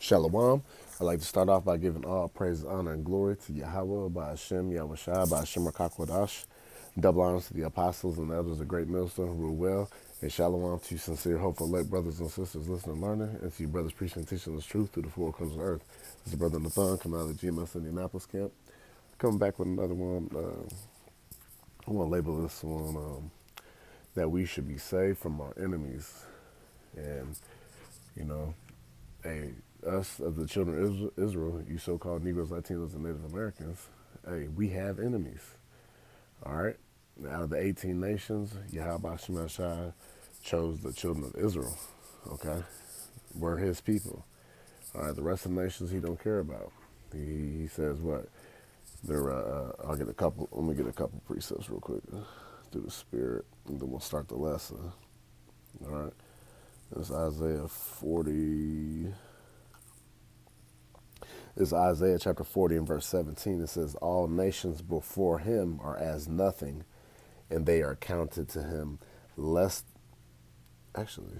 Shalom. I'd like to start off by giving all praise, honor, and glory to Yahweh, by Hashem, Yahweh Shai, by Hashem Rakakwadash. Double honors to the apostles and elders of Great Millstone who rule well. And shalom to sincere, hopeful, elect brothers and sisters listening and learning, and to you brothers preaching and teaching this truth through the four corners of the earth. This is Brother Nathan coming out of the GMS Indianapolis camp. Coming back with another one. I want to label this one that we should be saved from our enemies. And, you know, hey, us of the children of Israel, you so-called Negros, Latinos, and Native Americans, hey, we have enemies. All right? Out of the 18 nations, Yahweh Shema Shai chose the children of Israel. Okay? We're his people. All right, the rest of the nations he don't care about. He says what? I'll get a couple, let me get a couple precepts real quick through the spirit, and then we'll start the lesson. All right? It's Isaiah 40. It's Isaiah chapter 40 and verse 17. It says, all nations before him are as nothing, and they are counted to him less. Actually,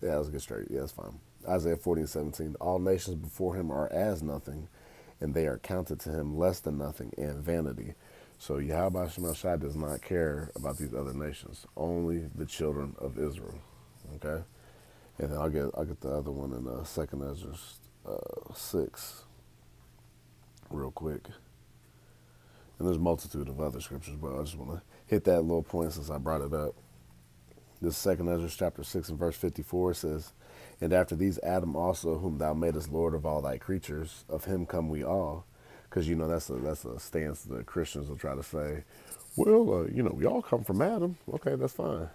yeah, let's get straight. Yeah, that's fine. Isaiah 40 and 17. All nations before him are as nothing, and they are counted to him less than nothing and vanity. So Yahweh Shema Shai does not care about these other nations, only the children of Israel. Okay? And then I'll get the other one in Second Ezra 6 real quick. And there's a multitude of other scriptures, but I just want to hit that little point since I brought it up. This Second Ezra chapter 6 and verse 54 says, and after these Adam also, whom thou madest Lord of all thy creatures, of him come we all. Because, you know, that's a stance the Christians will try to say, well, you know, we all come from Adam. Okay, that's fine.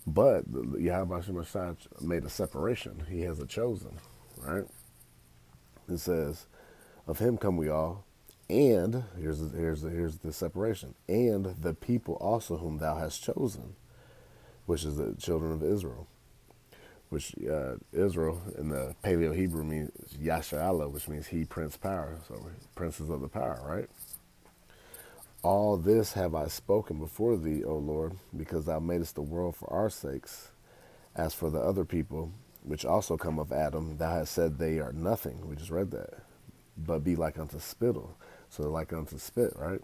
But Yahweh Shema Shai made a separation. He has a chosen, right? It says, of him come we all, and here's the separation, and the people also whom thou hast chosen, which is the children of Israel, which Israel in the Paleo Hebrew means Yasharallah, which means he prince power, so princes of the power, right? All this have I spoken before thee, O Lord, because thou madest the world for our sakes. As for the other people, which also come of Adam, thou hast said they are nothing. We just read that. But be like unto spittle. So they're like unto spit, right?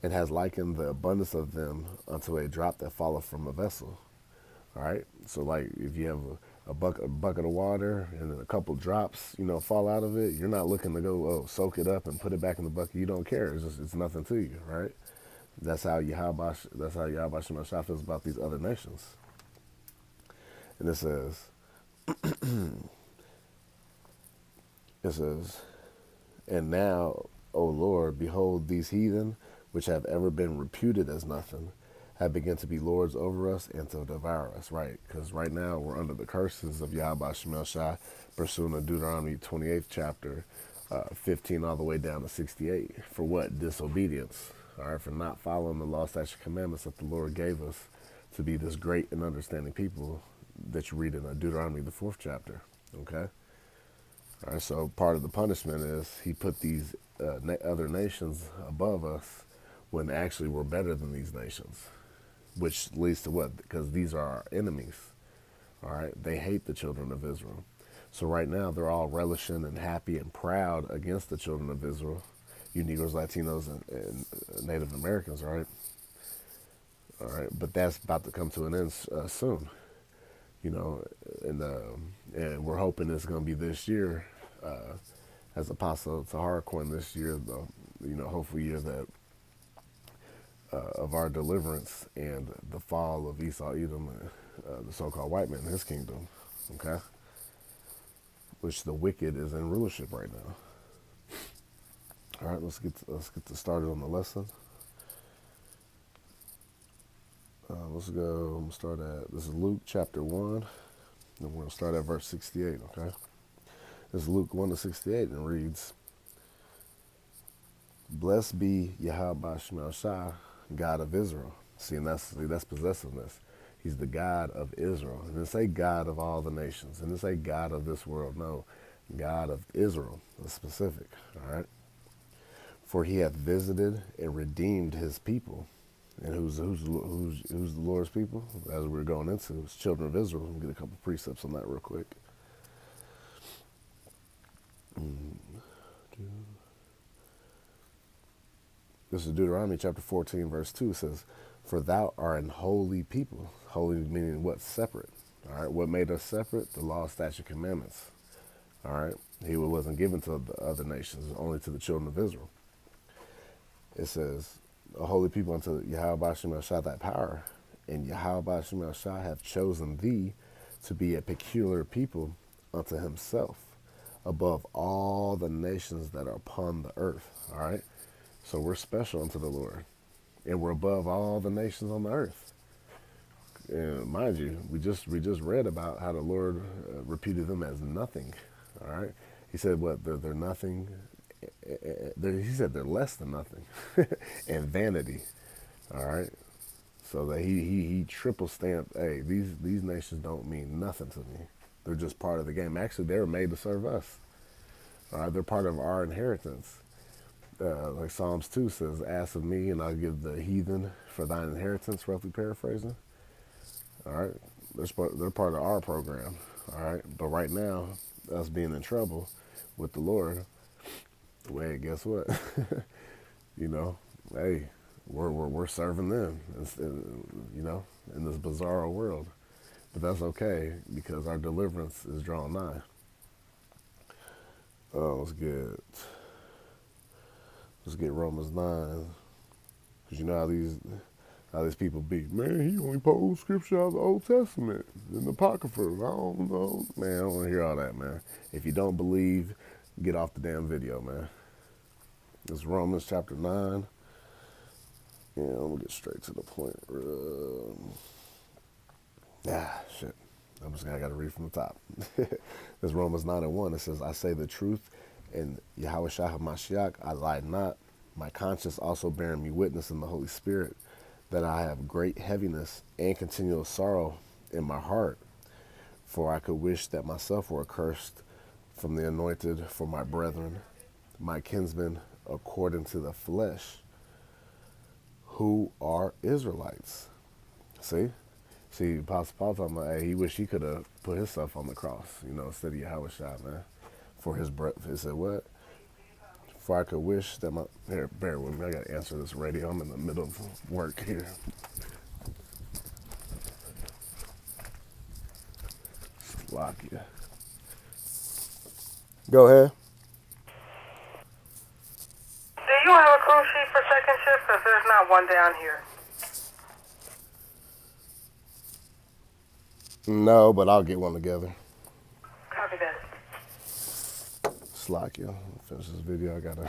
And has likened the abundance of them unto a drop that falleth from a vessel. All right? So like if you have a bucket of water and then a couple drops, you know, fall out of it, you're not looking to go, soak it up and put it back in the bucket. You don't care. It's nothing to you, right? That's how Yahweh Shema Shai feels about these other nations. And it says, and now, O Lord, behold, these heathen, which have ever been reputed as nothing, have begun to be lords over us and to devour us, right? Because right now we're under the curses of Yahweh Shema Shai, pursuing the Deuteronomy 28th chapter, 15 all the way down to 68. For what? Disobedience. All right, for not following the law, statutes, commandments that the Lord gave us to be this great and understanding people that you read in Deuteronomy, the 4th chapter, okay? All right, so part of the punishment is he put these other nations above us when actually we're better than these nations, which leads to what? Because these are our enemies, all right? They hate the children of Israel. So right now they're all relishing and happy and proud against the children of Israel, you Negros, Latinos, and Native Americans, right? All right, but that's about to come to an end soon, you know, and we're hoping it's going to be this year, as Apostle Tahar coined this year, you know, hopefully year that of our deliverance and the fall of Esau, Edom, the so-called white man in his kingdom, okay? Which the wicked is in rulership right now. All right, let's get started on the lesson. Let's go. I'm gonna start at, this is Luke chapter 1, and we're gonna start at verse 68. Okay, this is Luke 1 to 68, and it reads, "Blessed be Yahweh Shema Shai, God of Israel." See, and that's possessiveness. He's the God of Israel. And didn't say God of all the nations. And didn't say God of this world. No, God of Israel. That's specific. All right. For he hath visited and redeemed his people. And who's the Lord's people? As we're going into, it's children of Israel. We'll get a couple precepts on that real quick. This is Deuteronomy chapter 14, verse 2. It says, for thou art an holy people. Holy meaning what? Separate. All right. What made us separate? The law, statute, commandments. All right. He wasn't given to the other nations, only to the children of Israel. It says, a holy people unto Yahweh Ba'ashem Shah thy power, and Yahweh Ba'ashem Shah hath chosen thee to be a peculiar people unto himself, above all the nations that are upon the earth. All right. So we're special unto the Lord, and we're above all the nations on the earth. And mind you, we just read about how the Lord reputed them as nothing. All right. He said, what? They're nothing. He said they're less than nothing, and vanity. All right. So that he triple stamped, hey, these nations don't mean nothing to me. They're just part of the game. Actually, they were made to serve us. All right. They're part of our inheritance. Like Psalms 2 says, ask of me and I'll give the heathen for thine inheritance, roughly paraphrasing. All right. They're part of our program. All right. But right now, us being in trouble with the Lord, well, guess what? You know, hey, we're serving them, you know, in this bizarre world. But that's okay because our deliverance is drawn nigh. Oh, let's get Romans 9. Because you know how these people be. Man, he only pulled scripture out of the Old Testament and the Apocrypha. I don't know. Man, I don't want to hear all that, man. If you don't believe, get off the damn video, man. It's Romans chapter 9. Yeah, I'm going to get straight to the point. Shit. I got to read from the top. It's Romans 9:1. It says, I say the truth, and Yahweh Shah HaMashiach, I lie not. My conscience also bearing me witness in the Holy Spirit, that I have great heaviness and continual sorrow in my heart. For I could wish that myself were accursed from the anointed for my brethren, my kinsmen according to the flesh, who are Israelites. See, Apostle Paul talking about, hey, he wish he could have put himself on the cross, you know, instead of Yahweh Shah, man, for his breath. He said, what? For I could wish that my, here, bear with me, I got to answer this radio. I'm in the middle of work here. Slovakia. Go ahead. Do you have a crew sheet for second shift? Because there's not one down here. No, but I'll get one together. Copy that. Slovakia. Finish this video. I gotta.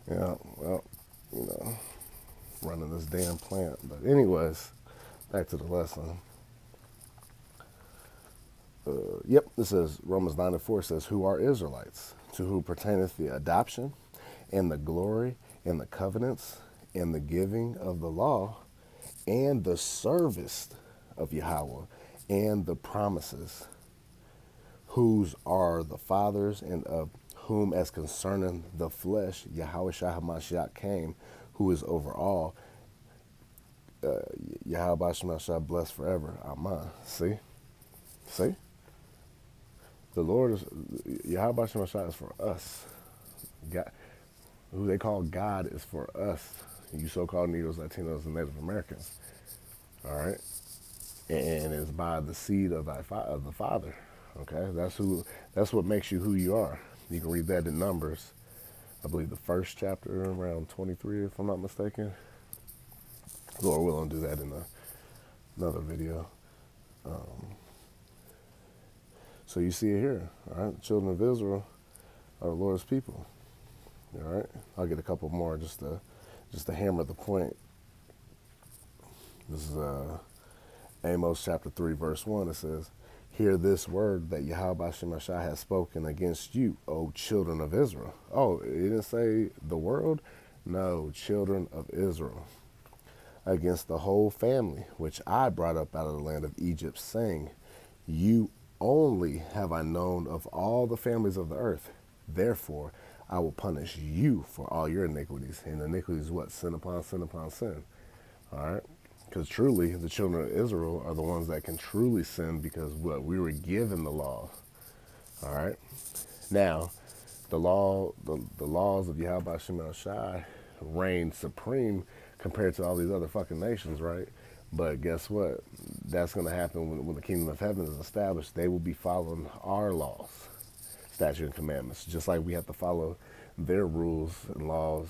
Yeah. Well, you know, running this damn plant. But anyways, back to the lesson. Yep. This is Romans 9:4 says, "Who are Israelites? To whom pertaineth the adoption, and the glory, and the covenants, and the giving of the law, and the service of Yahweh, and the promises, whose are the fathers, and of whom as concerning the flesh Yahweh Shah HaMashiach came, who is over all, Yahweh Ba'ashem Shah blessed forever. Amen." See? The Lord is, Yahweh Ba'ashem Shah is for us. God, who they call God is for us. You so-called Negros, Latinos, and Native Americans. All right? And it's by the seed of the Father. Okay? That's what makes you who you are. You can read that in Numbers. I believe the first chapter, around 23, if I'm not mistaken. Lord willing, do that in another video. So you see it here. All right? The children of Israel are the Lord's people. All right? I'll get a couple more just to hammer the point. This is Amos chapter 3, verse 1. It says, "Hear this word that Yahweh Ba'ashem Shah has spoken against you, O children of Israel." Oh, it didn't say the world? No, children of Israel. "Against the whole family, which I brought up out of the land of Egypt, saying, you only have I known of all the families of the earth. Therefore, I will punish you for all your iniquities." And iniquities is what? Sin upon sin upon sin. All right? Because truly, the children of Israel are the ones that can truly sin because what? We were given the law. All right? Now, the laws of Yahweh Ba'ashem Shai reign supreme compared to all these other fucking nations, right? But guess what? That's going to happen when the kingdom of heaven is established. They will be following our laws, statutes, and commandments, just like we have to follow their rules and laws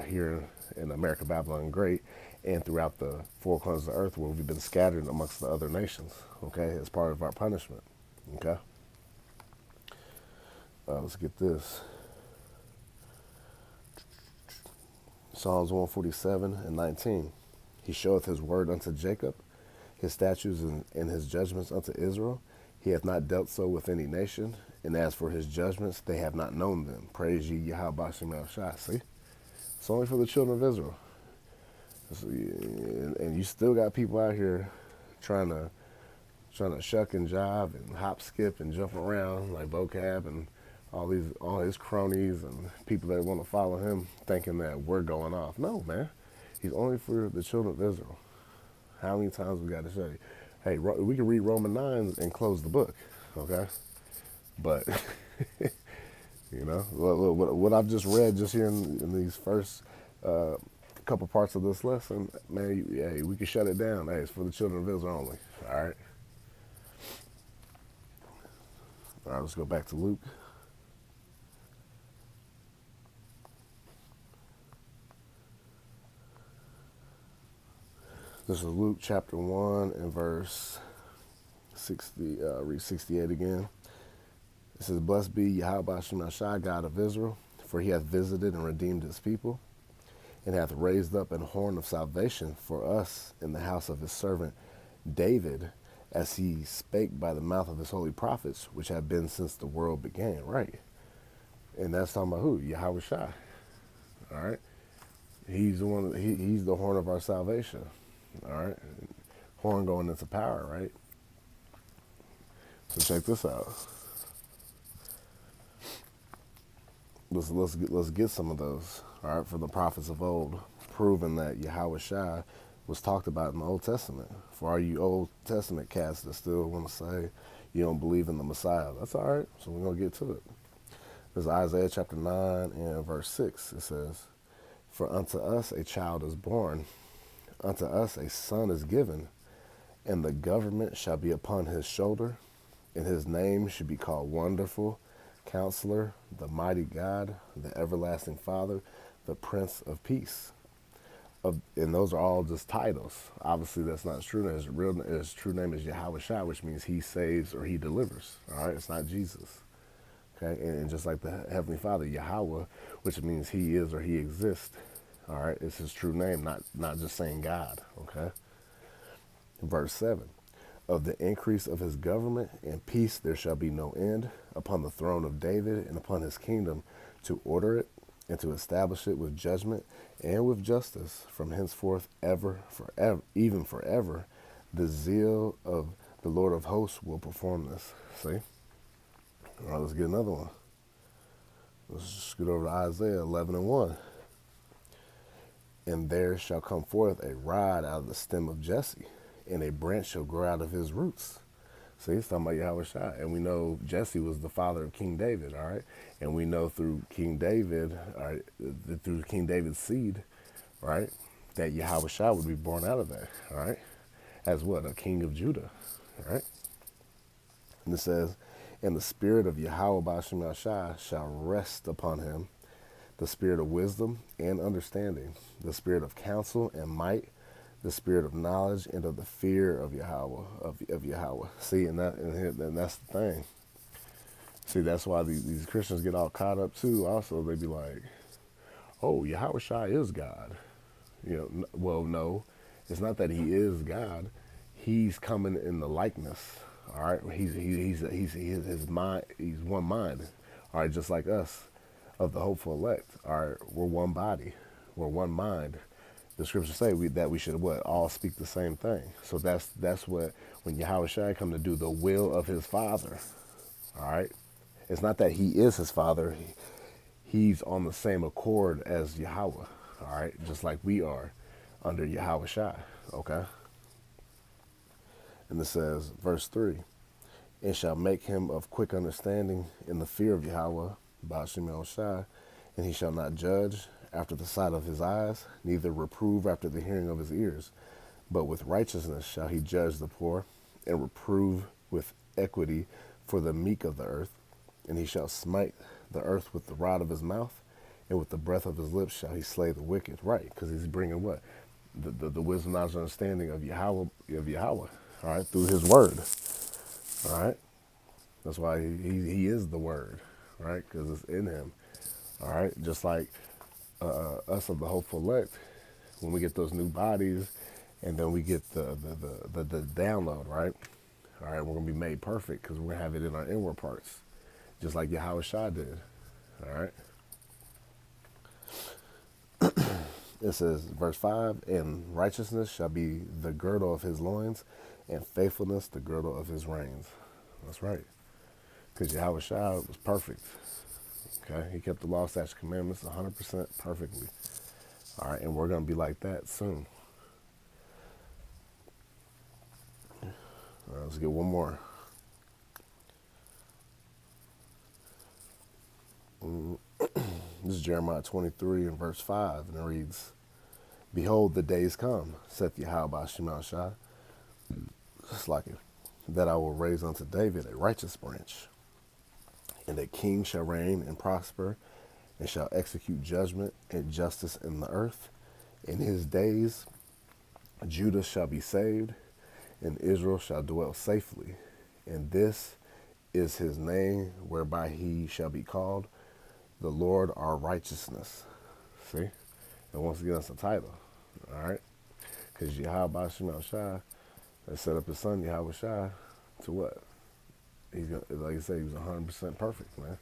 here in America, Babylon Great, and throughout the four corners of the earth where we've been scattered amongst the other nations, okay, as part of our punishment, okay? Let's get this. Psalms 147 and 19. He showeth his word unto Jacob, his statutes and his judgments unto Israel. He hath not dealt so with any nation, and as for his judgments, they have not known them. Praise ye Yahweh Shem Shai. See? It's only for the children of Israel. And you still got people out here trying to shuck and jive and hop, skip, and jump around like vocab and all his cronies and people that want to follow him, thinking that we're going off. No, man. He's only for the children of Israel. How many times we got to show you? Hey, we can read Romans 9 and close the book, okay? But, you know, what I've just read just here in these first couple parts of this lesson, man, hey, we can shut it down. Hey, it's for the children of Israel only, all right? All right, let's go back to Luke. This is Luke chapter 1 and verse 60, read 68 again. It says, Blessed be Yahweh Shem Shai, God of Israel, for he hath visited and redeemed his people, and hath raised up an horn of salvation for us in the house of his servant David, as he spake by the mouth of his holy prophets, which have been since the world began. Right. And that's talking about who? Yahweh Shai. All right. He's the one. He's the horn of our salvation. All right. Horn going into power, right? So check this out. Let's get some of those. All right, from the prophets of old, proving that Yahweh Shai was talked about in the Old Testament. For all you Old Testament cats that still want to say you don't believe in the Messiah, that's all right. So we're gonna get to it. There's Isaiah chapter 9 and verse 6. It says, For unto us a child is born, unto us a son is given, and the government shall be upon his shoulder, and his name should be called Wonderful, Counselor, the Mighty God, the Everlasting Father, the Prince of Peace. And those are all just titles. Obviously, that's not his true name. His true name is Yahweh Shai, which means he saves or he delivers. All right, it's not Jesus. Okay, and just like the Heavenly Father, Yahweh, which means he is or he exists. All right, it's his true name, not just saying God. Okay. Verse 7. Of the increase of his government and peace there shall be no end upon the throne of David and upon his kingdom, to order it and to establish it with judgment and with justice from henceforth forever, even forever. The zeal of the Lord of hosts will perform this. See? All right, let's get another one. Let's just get over to Isaiah 11 and 1. And there shall come forth a rod out of the stem of Jesse, and a branch shall grow out of his roots. See, it's talking about Yahweh Shai. And we know Jesse was the father of King David, all right? And we know through King David, all right, through King David's seed, right, that Yahweh Shai would be born out of that, all right? As what? A king of Judah, all right? And it says, And the spirit of Yahweh Ba'ashem Shai shall rest upon him, the spirit of wisdom and understanding, the spirit of counsel and might, the spirit of knowledge and of the fear of Yahweh, of Yahweh. See, and that's the thing. See, that's why these Christians get all caught up too. Also, they be like, "Oh, Yahweh Shai is God." You know, well, no, it's not that he is God. He's coming in the likeness. All right, he's his mind. He's one mind. All right, just like us, of the hopeful elect. All right, we're one body, we're one mind. The scriptures say that we should what, all speak the same thing. So that's what, when Yahweh Shai come to do the will of his Father. All right, it's not that he is his Father. He's on the same accord as Yahweh. All right, just like we are under Yahweh Shai. Okay. And it says, verse 3, And shall make him of quick understanding in the fear of Yahweh, Ba'ashem Shai, and he shall not judge after the sight of his eyes, neither reprove after the hearing of his ears. But with righteousness shall he judge the poor, and reprove with equity for the meek of the earth. And he shall smite the earth with the rod of his mouth, and with the breath of his lips shall he slay the wicked. Right, because he's bringing what? The wisdom, knowledge, and understanding of Yahweh, all right, through his word. All right, that's why he is the word, right, because it's in him. All right, just like us of the hopeful elect, when we get those new bodies, and then we get the download, right? All right, we're gonna be made perfect because we're gonna have it in our inward parts, just like Yahweh Shah did. All right. It says, verse 5, and righteousness shall be the girdle of his loins, and faithfulness the girdle of his reins. That's right. Because Yahweh Shah was perfect. Okay, he kept the law, statutes, commandments 100% perfectly. All right, and we're going to be like that soon. All right, let's get one more. This is Jeremiah 23 and verse 5, and it reads, behold, the days come, saith Yahweh Shema Shah, just like it, that I will raise unto David a righteous branch, and a king shall reign and prosper, and shall execute judgment and justice in the earth. In his days Judah shall be saved, and Israel shall dwell safely. And this is his name whereby he shall be called, the Lord our righteousness. See? And once again, that's the title. All right? Because Yahweh Shema Shah has set up his son, Yahweh Shah, to what? He's gonna, like I said, he was 100% perfect, man.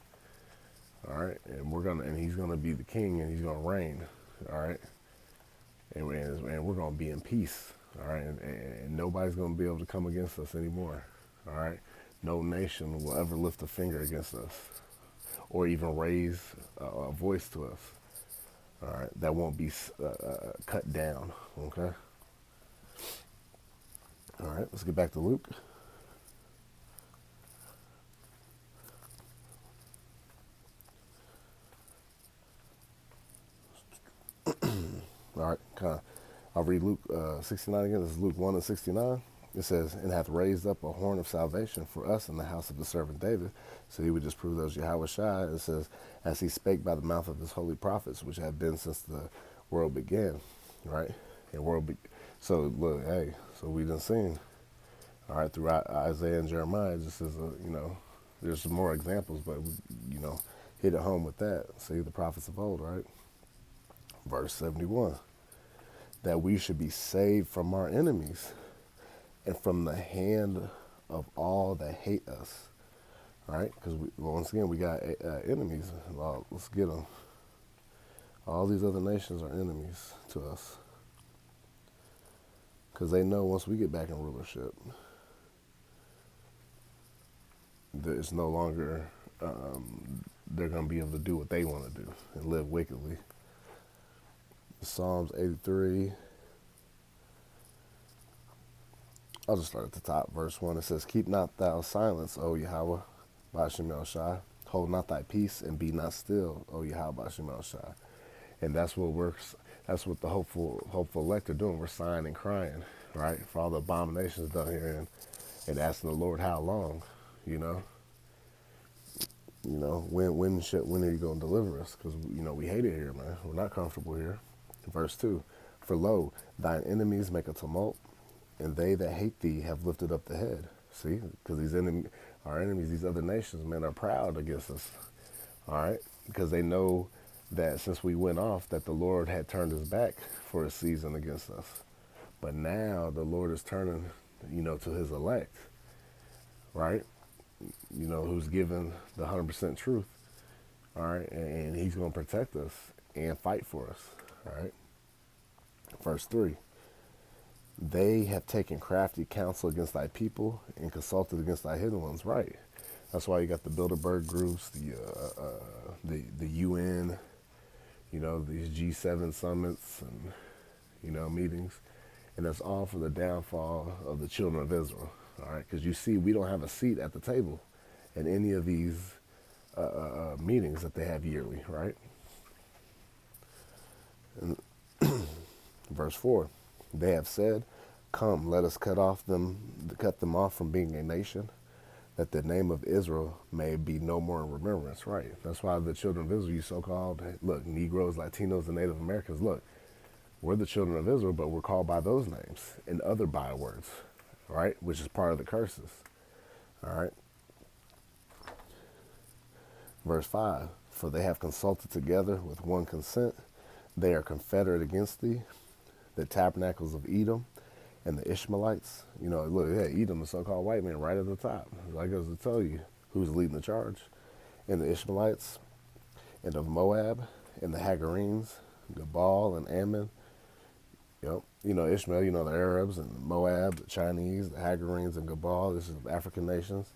All right? And he's gonna be the king, and he's gonna reign. All right? And we're gonna be in peace. All right? And nobody's gonna be able to come against us anymore. All right? No nation will ever lift a finger against us, or even raise a voice to us. All right, that won't be cut down. Okay. All right, let's get back to Luke. All right, I'll read Luke 69 again. This is Luke 1 and 69. It says, and hath raised up a horn of salvation for us in the house of the servant David. So he would just prove those Yahweh Shai. It says, as he spake by the mouth of his holy prophets, which have been since the world began. Right? So look, hey, so we done seen, all right, throughout Isaiah and Jeremiah, just as there's some more examples, but we, hit it home with that. See the prophets of old, right? Verse 71, that we should be saved from our enemies and from the hand of all that hate us. All right, because once again, we got enemies. Well, let's get them. All these other nations are enemies to us, because they know once we get back in rulership, it's no longer, they're going to be able to do what they want to do and live wickedly. Psalms 83, I'll just start at the top. Verse 1, it says, keep not thou silence, O Yahweh, Ba'ashem El Shai. Hold not thy peace and be not still, O Yahweh, Ba'ashem El Shai. And that's what the hopeful elect are doing. We're sighing and crying, right, for all the abominations done here, and asking the Lord how long, when are you going to deliver us? Because we hate it here, man. We're not comfortable here. Verse 2, for lo, thine enemies make a tumult, and they that hate thee have lifted up the head. See, because our enemies, these other nations, man, are proud against us. All right, because they know that since we went off, that the Lord had turned his back for a season against us. But now the Lord is turning, to his elect, right? Who's given the 100% truth. All right, and he's going to protect us and fight for us. All right. Verse 3. They have taken crafty counsel against thy people and consulted against thy hidden ones. Right. That's why you got the Bilderberg groups, the UN, these G7 summits and, meetings. And that's all for the downfall of the children of Israel. All right. Because you see, we don't have a seat at the table in any of these meetings that they have yearly. Right. And verse 4, they have said, come, let us cut them off from being a nation, that the name of Israel may be no more in remembrance. Right. That's why the children of Israel, you so-called, look, Negros, Latinos, and Native Americans, look, we're the children of Israel, but we're called by those names and other bywords, right? Which is part of the curses. All right. Verse 5, for they have consulted together with one consent. They are confederate against thee, the tabernacles of Edom and the Ishmaelites. You know, look, yeah, Edom, the so-called white man, right at the top. Like I was to tell you who's leading the charge. And the Ishmaelites, and of Moab, and the Hagarenes, Gebal and Ammon. Yep. You know, Ishmael, you know, the Arabs, and Moab, the Chinese, the Hagarenes, and Gebal. This is African nations.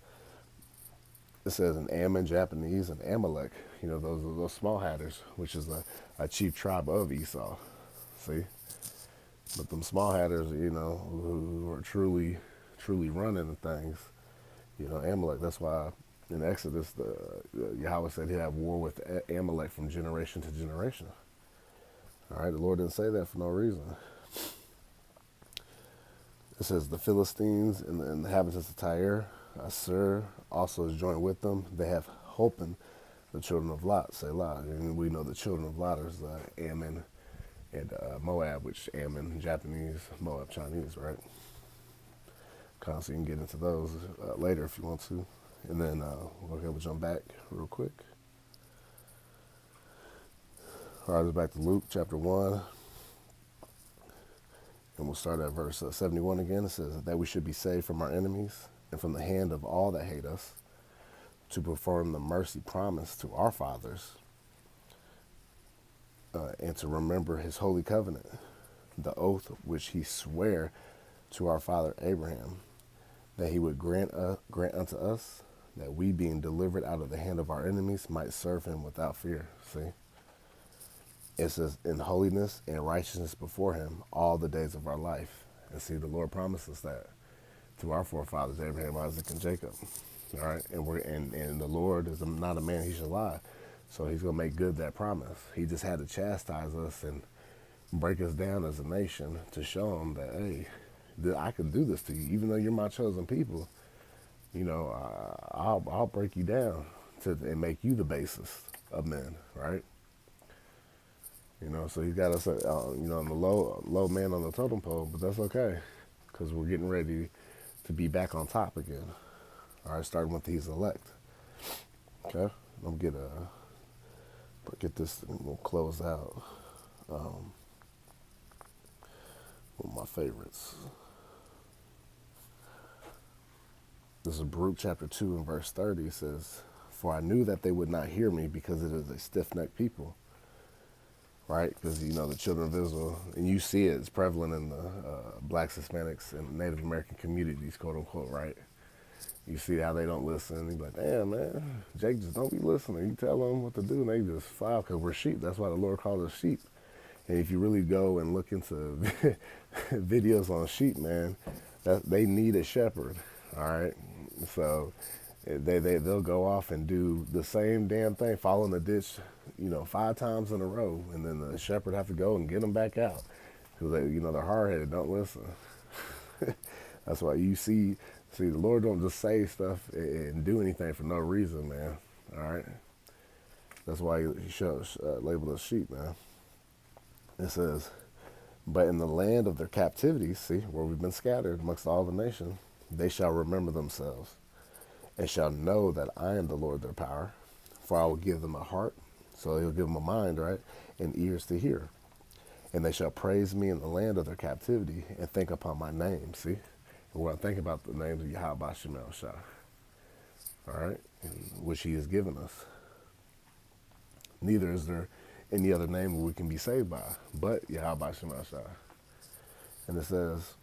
It says in Ammon, Japanese, and Amalek. You know, those small hatters, which is a chief tribe of Esau. See? But them small hatters, you know, who are truly running the things, you know, Amalek. That's why in Exodus, Yahweh said he'd have war with Amalek from generation to generation. All right, the Lord didn't say that for no reason. It says the Philistines and the inhabitants of Tyre, Assur also is joined with them. They have holpen the children of Lot, Selah. And we know the children of Lot is Ammon and Moab, which Ammon, Japanese, Moab, Chinese, right? Kind of, so you can get into those later if you want to. And then, we'll jump back real quick. All right, let's back to Luke chapter 1. And we'll start at verse 71 again. It says that we should be saved from our enemies and from the hand of all that hate us, to perform the mercy promised to our fathers, and to remember his holy covenant, the oath which he sware to our father Abraham, that he would grant unto us, that we, being delivered out of the hand of our enemies, might serve him without fear. See? It says, in holiness and righteousness before him all the days of our life. And see, the Lord promises that to our forefathers, Abraham, Isaac, and Jacob. All right? And the Lord is not a man he should lie. So he's going to make good that promise. He just had to chastise us and break us down as a nation to show him that, hey, I can do this to you. Even though you're my chosen people, you know, I'll break you down and make you the basis of men, right? You know, so he's got us, you know, on the low man on the totem pole, but that's okay, because we're getting ready to be back on top again. All right, starting with these elect. Okay, I'm gonna get this, and we'll close out with my favorites. This is Baruch chapter 2 and verse 30. It says, for I knew that they would not hear me, because it is a stiff-necked people. Right? Because, you know, the children of Israel, and you see it, it's prevalent in the blacks, Hispanics, and Native American communities, quote unquote, right? You see how they don't listen. You be like, damn, man, Jake just don't be listening. You tell them what to do, and they just file, because we're sheep. That's why the Lord called us sheep. And if you really go and look into videos on sheep, man, they need a shepherd, all right? So they'll go off and do the same damn thing, fall in the ditch, you know, 5 times in a row, and then the shepherd have to go and get them back out, because they, you know, they're hard-headed, don't listen. That's why you see, the Lord don't just say stuff and do anything for no reason, man. All right, that's why he shows labeled us sheep, man. It says, but in the land of their captivity, see, where we've been scattered amongst all the nations, they shall remember themselves, and shall know that I am the Lord their power. For I will give them a heart, so he'll give them a mind, right, and ears to hear. And they shall praise me in the land of their captivity, and think upon my name, see? And we're going to think about the names of Yahweh Shemel Shah, all right, which he has given us. Neither is there any other name we can be saved by, but Yahweh Shemel Shah. And it says,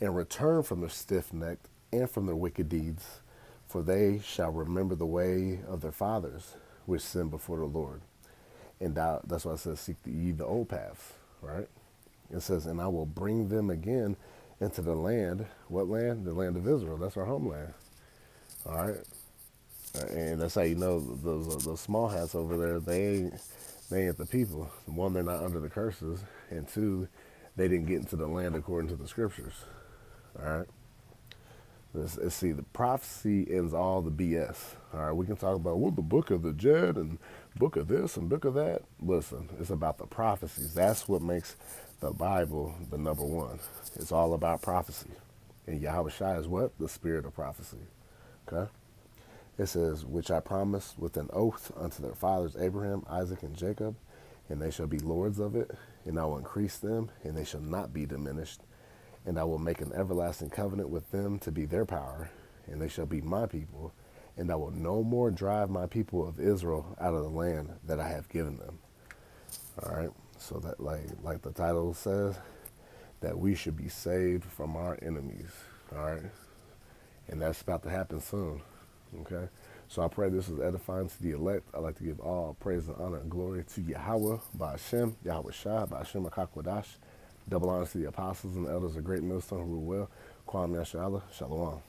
and return from their stiff-necked and from their wicked deeds, for they shall remember the way of their fathers, which sinned before the Lord. And that's why it says, seek ye the old paths, right? It says, and I will bring them again into the land. What land? The land of Israel. That's our homeland. All right. And that's how you know those small hats over there, they They ain't the people. One, they're not under the curses, and two, they didn't get into the land according to the scriptures. All right. Let's see, the prophecy ends all the BS. All right, we can talk about, well, the book of the Jed and book of this and book of that. Listen, it's about the prophecies. That's what makes the Bible the number one. It's all about prophecy. And Yahweh Shai is what? The spirit of prophecy. Okay? It says, which I promised with an oath unto their fathers Abraham, Isaac, and Jacob, and they shall be lords of it, and I will increase them, and they shall not be diminished. And I will make an everlasting covenant with them to be their power, and they shall be my people, and I will no more drive my people of Israel out of the land that I have given them. All right, so that like the title says, that we should be saved from our enemies. All right, and that's about to happen soon. Okay, so I pray this is edifying to the elect. I'd like to give all praise and honor and glory to Yahweh, Ba'ashem, Yahweh Shai, Ba'ashem HaKakwadash. Double honors to the apostles and the elders of Great Millstone who rule well. Kwam Yashala, Shalom.